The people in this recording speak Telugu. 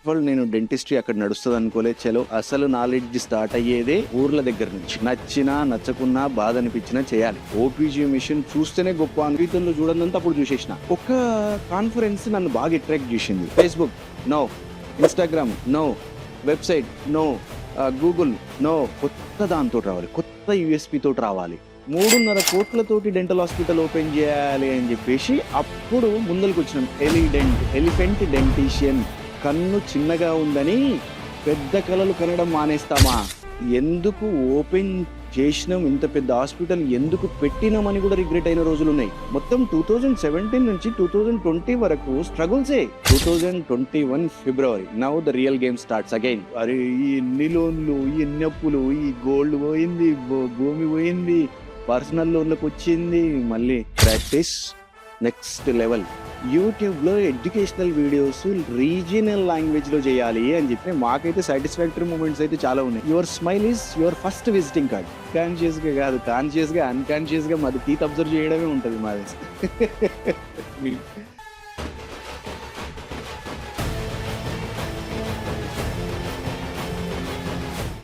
వాళ్ళు నేను డెంటిస్ట్రీ అక్కడ నడుస్తుంది అనుకోలేదు. చలో అసలు నాలెడ్జ్ స్టార్ట్ అయ్యేదే ఊర్ల దగ్గర నుంచి. నచ్చినా నచ్చకున్నా బాధ అనిపించినా చేయాలి. ఓపీజీ మిషన్ చూస్తేనే గొప్ప అనుభూతుల్లో చూడదంతా అప్పుడు చూసేసిన. ఒక కాన్ఫరెన్స్ నన్ను బాగా అట్రాక్ట్ చేసింది. Facebook no, Instagram no, website no, Google no. కొత్త దాంతో రావాలి, కొత్త యూఎస్పీ తోటి రావాలి. 3.5 కోట్లతోటి డెంటల్ హాస్పిటల్ ఓపెన్ చేయాలి అని చెప్పేసి అప్పుడు ముందరికి వచ్చినాం. ఎలిఫెంట్ డెంటిషియన్. కన్ను చిన్నగా ఉందని పెద్ద కళలు కనడం మానేస్తామా? ఎందుకు ఓపెన్ చేసినాం, ఇంత పెద్ద హాస్పిటల్ ఎందుకు పెట్టినామని కూడా రిగ్రెట్ అయిన రోజులు ఉన్నాయి. మొత్తం 2017 నుంచి 2020 వరకు స్ట్రగుల్సే. 2021 February now the real game starts again. అరే ఈ ఎన్ని లోన్లు, ఈ ఎన్ని అప్పులు, ఈ గోల్డ్ పోయింది, భూమి పోయింది, పర్సనల్ లోన్లకు వచ్చింది, మళ్ళీ ప్రాక్టీస్ నెక్స్ట్ లెవెల్. యూట్యూబ్లో ఎడ్యుకేషనల్ వీడియోస్ రీజియనల్ లాంగ్వేజ్ లో చేయాలి అని చెప్పి మాకైతే సాటిస్ఫాక్టరీ మూమెంట్స్ అయితే చాలా ఉన్నాయి. Your smile is your first visiting card. Conscious గా కాదు, కాన్షియస్ గా అన్కాన్షియస్ గా మాది టీత్ అబ్జర్వ్ చేయడమే ఉంటుంది మాది.